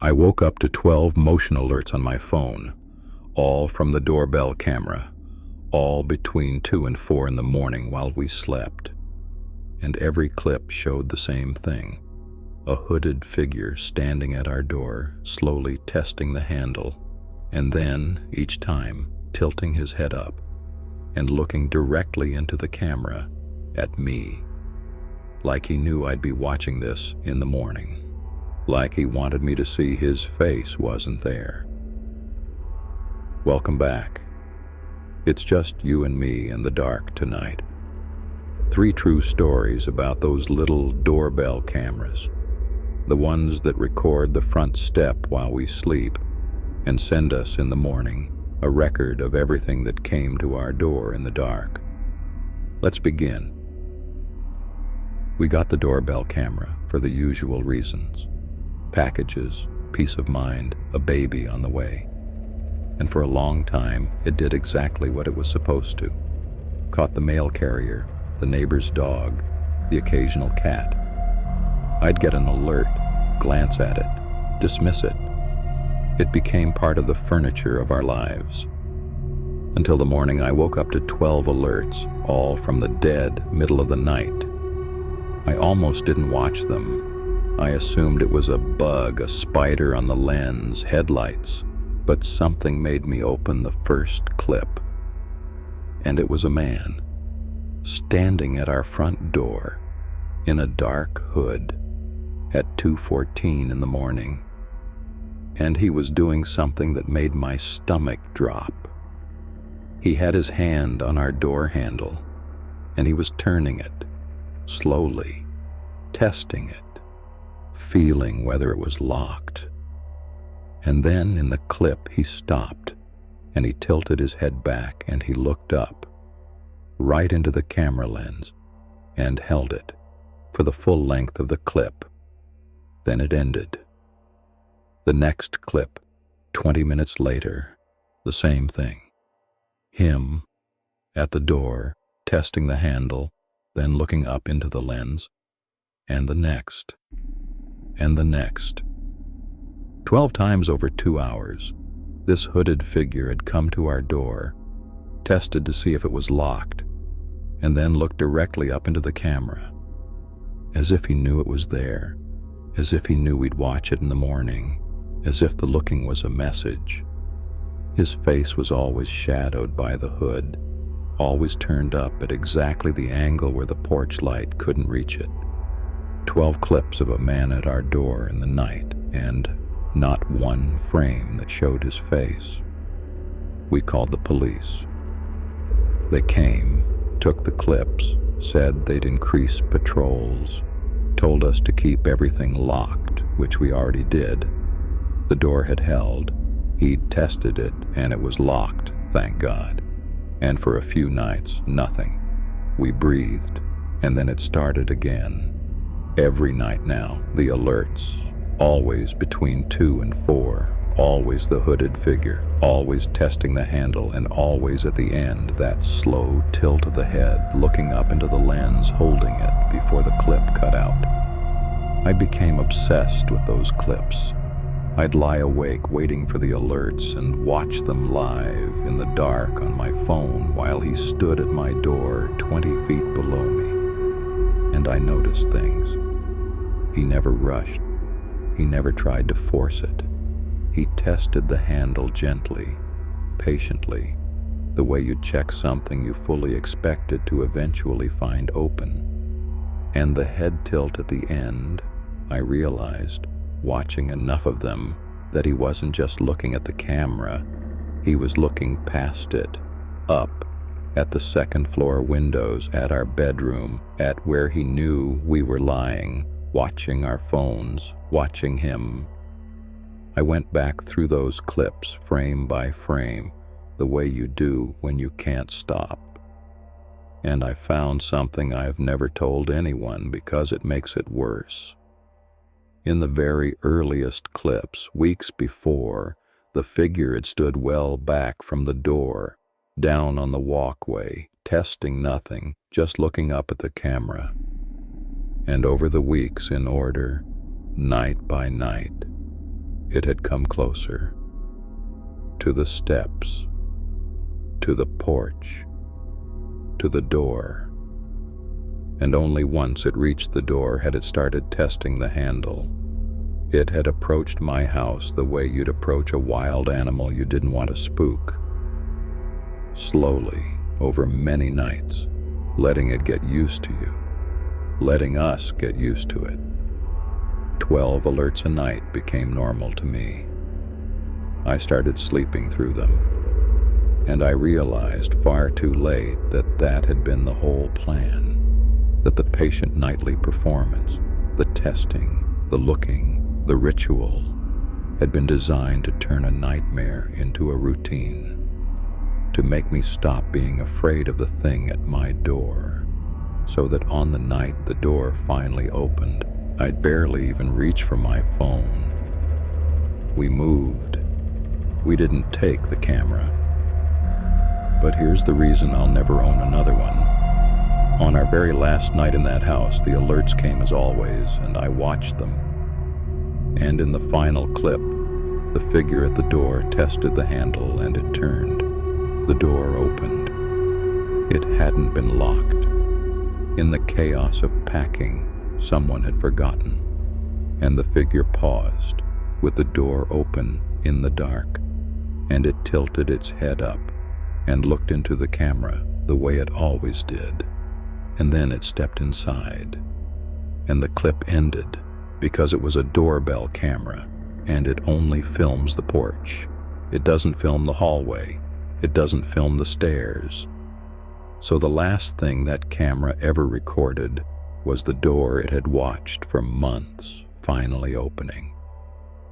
I woke up to 12 motion alerts on my phone, all from the doorbell camera, all between 2 and 4 in the morning while we slept. And every clip showed the same thing: a hooded figure standing at our door, slowly testing the handle, and then, each time, tilting his head up and looking directly into the camera at me, like he knew I'd be watching this in the morning, like he wanted me to see his face wasn't there. Welcome back. It's just you and me in the dark tonight. 3 true stories about those little doorbell cameras, the ones that record the front step while we sleep and send us in the morning a record of everything that came to our door in the dark. Let's begin. We got the doorbell camera for the usual reasons: packages, peace of mind, a baby on the way. And for a long time, it did exactly what it was supposed to. Caught the mail carrier, the neighbor's dog, the occasional cat. I'd get an alert, glance at it, dismiss it. It became part of the furniture of our lives. Until the morning I woke up to 12 alerts, all from the dead middle of the night. I almost didn't watch them. I assumed it was a bug, a spider on the lens, headlights. But something made me open the first clip. And it was a man, standing at our front door, in a dark hood, at 2:14 in the morning. And he was doing something that made my stomach drop. He had his hand on our door handle, and he was turning it, slowly, testing it, feeling whether it was locked. And then in the clip he stopped, and he tilted his head back, and he looked up, right into the camera lens, and held it for the full length of the clip. Then it ended. The next clip, 20 minutes later, the same thing. Him, at the door, testing the handle, then looking up into the lens, and the next, and the next. 12 times over 2 hours, this hooded figure had come to our door, tested to see if it was locked, and then looked directly up into the camera, as if he knew it was there, as if he knew we'd watch it in the morning, as if the looking was a message. His face was always shadowed by the hood, always turned up at exactly the angle where the porch light couldn't reach it. 12 clips of a man at our door in the night, and not one frame that showed his face. We called the police. They came, took the clips, said they'd increase patrols, told us to keep everything locked, which we already did. The door had held. He'd tested it, and it was locked, thank God. And for a few nights, nothing. We breathed, and then it started again. Every night now, the alerts, always between 2 and 4, always the hooded figure, always testing the handle, and always at the end, that slow tilt of the head, looking up into the lens, holding it before the clip cut out. I became obsessed with those clips. I'd lie awake waiting for the alerts and watch them live in the dark on my phone while he stood at my door 20 feet below me. And I noticed things. He never rushed. He never tried to force it. He tested the handle gently, patiently, the way you'd check something you fully expected to eventually find open. And the head tilt at the end, I realized, watching enough of them, that he wasn't just looking at the camera, he was looking past it, up, at the second-floor windows, at our bedroom, at where he knew we were lying, watching our phones, watching him. I went back through those clips, frame by frame, the way you do when you can't stop. And I found something I've never told anyone because it makes it worse. In the very earliest clips, weeks before, the figure had stood well back from the door, down on the walkway, testing nothing, just looking up at the camera. And over the weeks in order, night by night, It had come closer, to the steps, to the porch, to the door. And only once it reached the door had it started testing the handle. It had approached my house the way you'd approach a wild animal you didn't want to spook. Slowly, over many nights, letting it get used to you, letting us get used to it. 12 alerts a night became normal to me. I started sleeping through them, and I realized far too late that that had been the whole plan, that the patient nightly performance, the testing, the looking, the ritual, had been designed to turn a nightmare into a routine, to make me stop being afraid of the thing at my door, so that on the night the door finally opened, I'd barely even reach for my phone. We moved. We didn't take the camera. But here's the reason I'll never own another one. On our very last night in that house, the alerts came as always, and I watched them. And in the final clip, the figure at the door tested the handle and it turned. The door opened. It hadn't been locked. In the chaos of packing, someone had forgotten, and the figure paused, with the door open in the dark, and it tilted its head up and looked into the camera the way it always did, and then it stepped inside. And the clip ended because it was a doorbell camera, and it only films the porch. It doesn't film the hallway. It doesn't film the stairs. So the last thing that camera ever recorded was the door it had watched for months finally opening,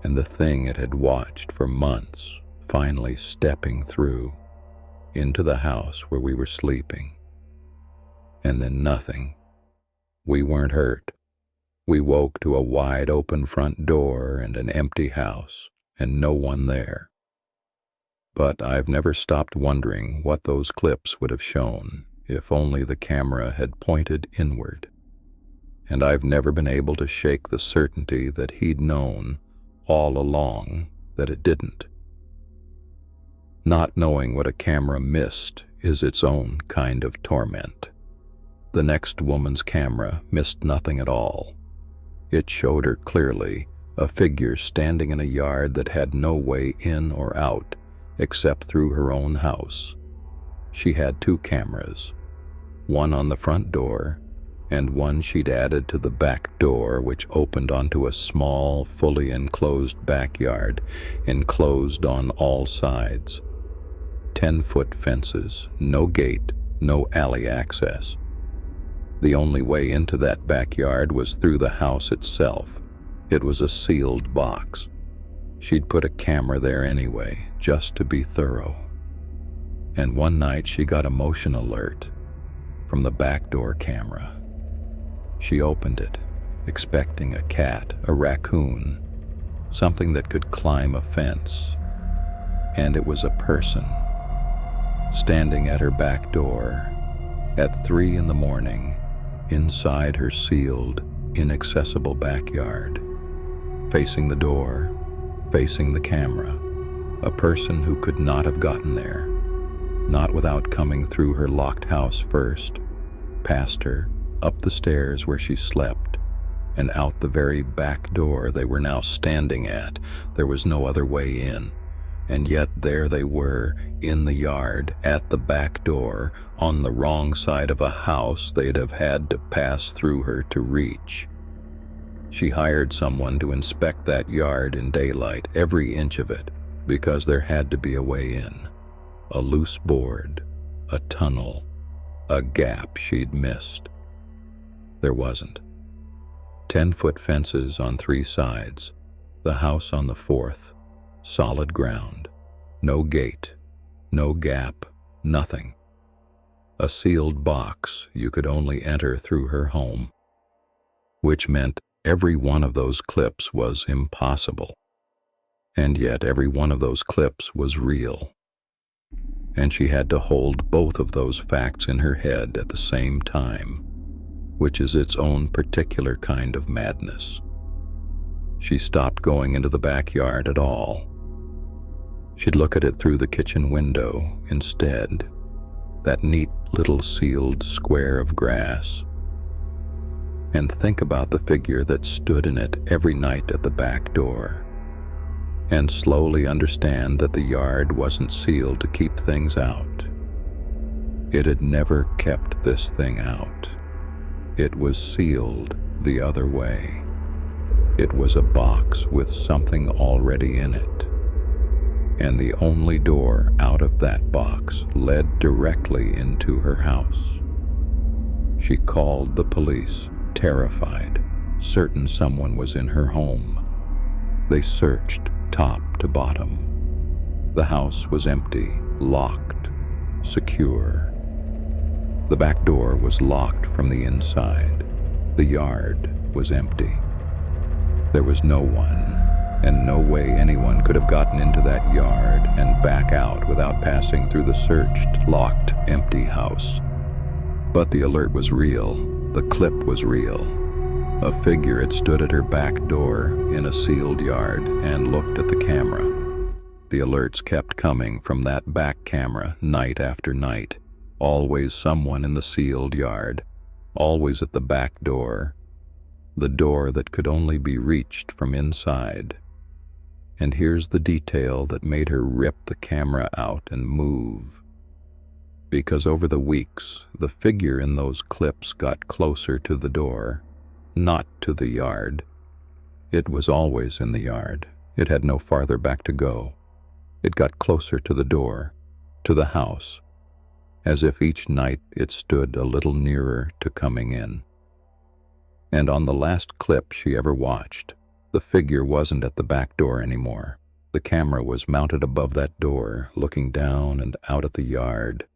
and the thing it had watched for months finally stepping through into the house where we were sleeping. And then nothing. We weren't hurt. We woke to a wide open front door and an empty house, and no one there. But I've never stopped wondering what those clips would have shown if only the camera had pointed inward. And I've never been able to shake the certainty that he'd known all along that it didn't. Not knowing what a camera missed is its own kind of torment. The next woman's camera missed nothing at all. It showed her clearly a figure standing in a yard that had no way in or out except through her own house. She had 2 cameras, one on the front door and one she'd added to the back door, which opened onto a small, fully enclosed backyard, enclosed on all sides. 10-foot fences, no gate, no alley access. The only way into that backyard was through the house itself. It was a sealed box. She'd put a camera there anyway, just to be thorough. And one night she got a motion alert from the back door camera. She opened it, expecting a cat, a raccoon, something that could climb a fence. And it was a person, standing at her back door at 3 a.m, inside her sealed, inaccessible backyard, facing the door, facing the camera, a person who could not have gotten there, not without coming through her locked house first, past her, up the stairs where she slept, and out the very back door they were now standing at. There was no other way in, and yet there they were, in the yard, at the back door, on the wrong side of a house they'd have had to pass through her to reach. She hired someone to inspect that yard in daylight, every inch of it, because there had to be a way in. A loose board, a tunnel, a gap she'd missed. There wasn't. 10-foot fences on 3 sides, the house on the 4th, solid ground, no gate, no gap, nothing. A sealed box you could only enter through her home, which meant every one of those clips was impossible. And yet every one of those clips was real. And she had to hold both of those facts in her head at the same time, which is its own particular kind of madness. she stopped going into the backyard at all. She'd look at it through the kitchen window instead, that neat little sealed square of grass, and think about the figure that stood in it every night at the back door, and slowly understand that the yard wasn't sealed to keep things out. It had never kept this thing out. It was sealed the other way. It was a box with something already in it, and the only door out of that box led directly into her house. She called the police, terrified, certain someone was in her home. They searched top to bottom. The house was empty, locked, secure. The back door was locked from the inside. The yard was empty. There was no one, and no way anyone could have gotten into that yard and back out without passing through the searched, locked, empty house. But the alert was real. The clip was real. A figure had stood at her back door in a sealed yard and looked at the camera. The alerts kept coming from that back camera night after night. Always someone in the sealed yard, always at the back door, the door that could only be reached from inside. And here's the detail that made her rip the camera out and move. Because over the weeks, the figure in those clips got closer to the door, not to the yard. It was always in the yard. It had no farther back to go. It got closer to the door, to the house, as if each night it stood a little nearer to coming in. And on the last clip she ever watched, the figure wasn't at the back door anymore. The camera was mounted above that door, looking down and out at the yard.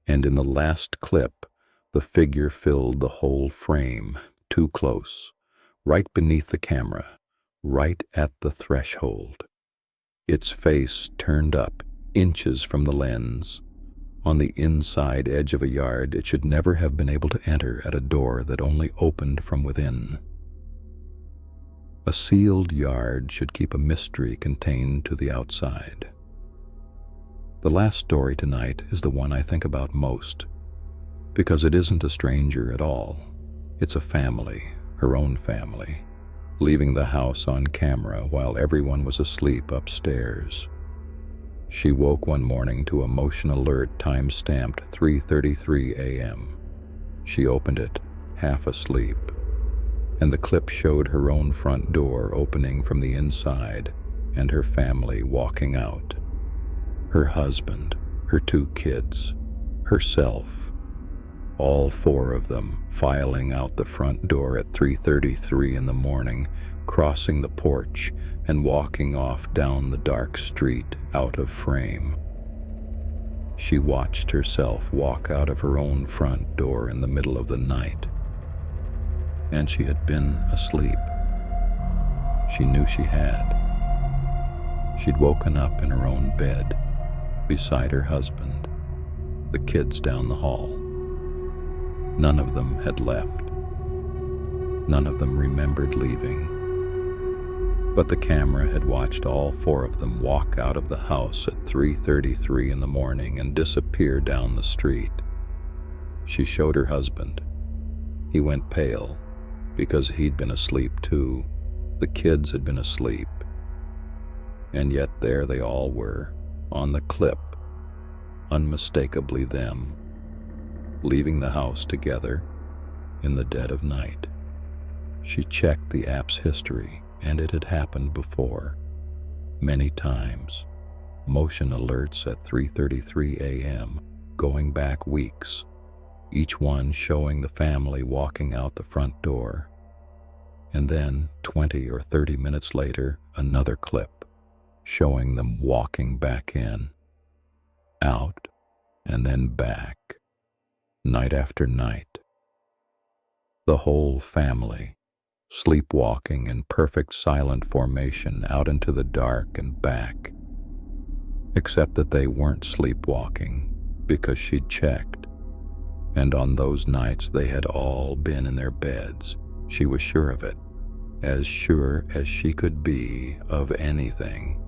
And in the last clip, the figure filled the whole frame, too close, right beneath the camera, right at the threshold. Its face turned up, inches from the lens. On the inside edge of a yard, it should never have been able to enter at a door that only opened from within. A sealed yard should keep a mystery contained to the outside. The last story tonight is the one I think about most, because it isn't a stranger at all. It's a family, her own family, leaving the house on camera while everyone was asleep upstairs. She woke one morning to a motion alert time-stamped 3:33 a.m. She opened it, half asleep, and the clip showed her own front door opening from the inside and her family walking out. Her husband, her 2 kids, herself, all 4 of them filing out the front door at 3:33 in the morning, crossing the porch and walking off down the dark street out of frame. She watched herself walk out of her own front door in the middle of the night, and she had been asleep. She knew she had. She'd woken up in her own bed, beside her husband, the kids down the hall. None of them had left. None of them remembered leaving. But the camera had watched all 4 of them walk out of the house at 3:33 in the morning and disappear down the street. She showed her husband. He went pale, because he'd been asleep too. The kids had been asleep. And yet there they all were, on the clip, unmistakably them, leaving the house together in the dead of night. She checked the app's history, and it had happened before, many times. Motion alerts at 3:33 a.m., going back weeks, each one showing the family walking out the front door. And then, 20 or 30 minutes later, another clip, showing them walking back in, out, and then back, night after night. The whole family, sleepwalking in perfect silent formation out into the dark and back, except that they weren't sleepwalking because she'd checked, and on those nights they had all been in their beds. She was sure of it, as sure as she could be of anything.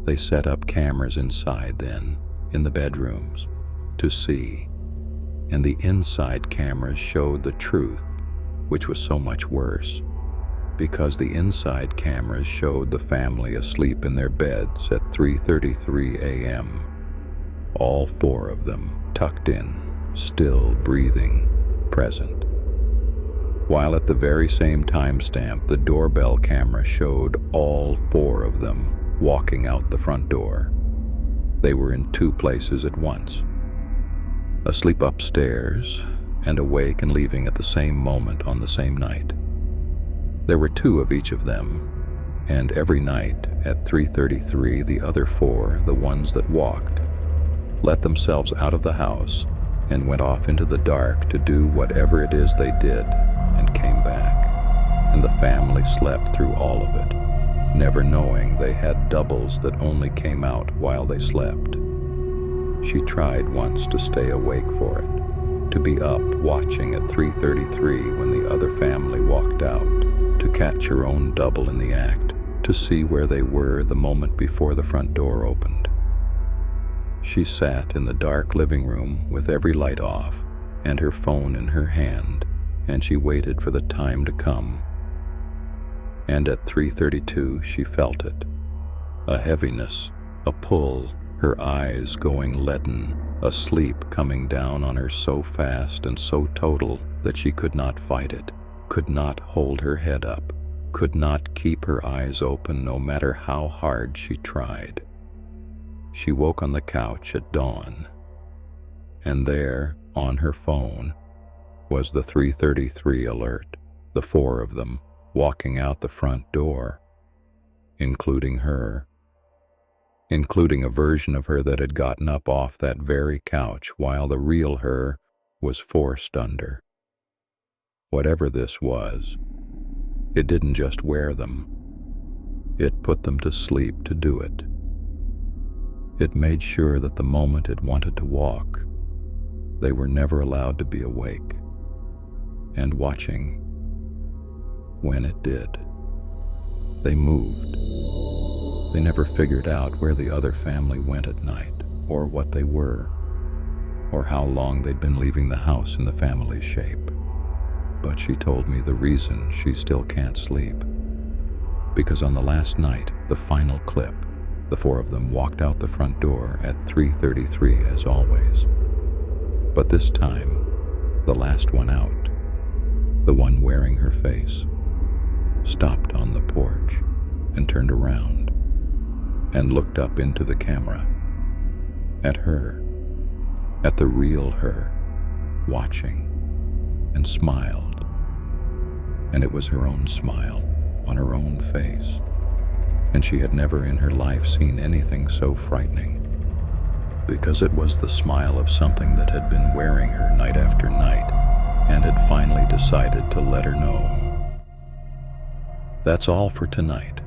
They set up cameras inside then, in the bedrooms, to see, and the inside cameras showed the truth, which was so much worse, because the inside cameras showed the family asleep in their beds at 3:33 a.m. All four of them tucked in, still breathing, present. While at the very same timestamp, the doorbell camera showed all four of them walking out the front door. They were in two places at once, asleep upstairs and awake and leaving at the same moment on the same night. There were two of each of them, and every night at 3:33 the other four, the ones that walked, let themselves out of the house and went off into the dark to do whatever it is they did, and came back, and the family slept through all of it, never knowing they had doubles that only came out while they slept. She tried once to stay awake for it, to be up watching at 3:33 when the other family walked out, to catch her own double in the act, to see where they were the moment before the front door opened. She sat in the dark living room with every light off and her phone in her hand, and she waited for the time to come. And at 3:32 she felt it, a heaviness, a pull, her eyes going leaden, a sleep coming down on her so fast and so total that she could not fight it, could not hold her head up, could not keep her eyes open no matter how hard she tried. She woke on the couch at dawn, and there, on her phone, was the 3:33 alert, the four of them walking out the front door, including her, including a version of her that had gotten up off that very couch while the real her was forced under. Whatever this was, it didn't just wear them. It put them to sleep to do it. It made sure that the moment it wanted to walk, they were never allowed to be awake and watching. When it did, they moved. They never figured out where the other family went at night, or what they were, or how long they'd been leaving the house in the family shape. But she told me the reason she still can't sleep, because on the last night, the final clip, the four of them walked out the front door at 3:33 as always. But this time, the last one out, the one wearing her face, stopped on the porch and turned around and looked up into the camera, at her, at the real her, watching, and smiled. And it was her own smile on her own face, and she had never in her life seen anything so frightening, because it was the smile of something that had been wearing her night after night and had finally decided to let her know. That's all for tonight.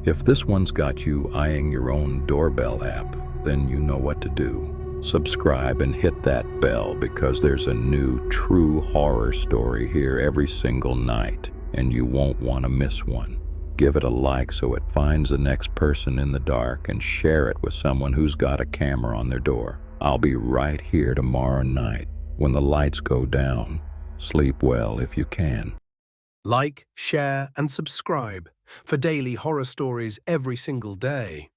If this one's got you eyeing your own doorbell app, then you know what to do. Subscribe and hit that bell, because there's a new true horror story here every single night, and you won't want to miss one. Give it a like so it finds the next person in the dark, and share it with someone who's got a camera on their door. I'll be right here tomorrow night when the lights go down. Sleep well if you can. Like, share, and subscribe for daily horror stories every single day.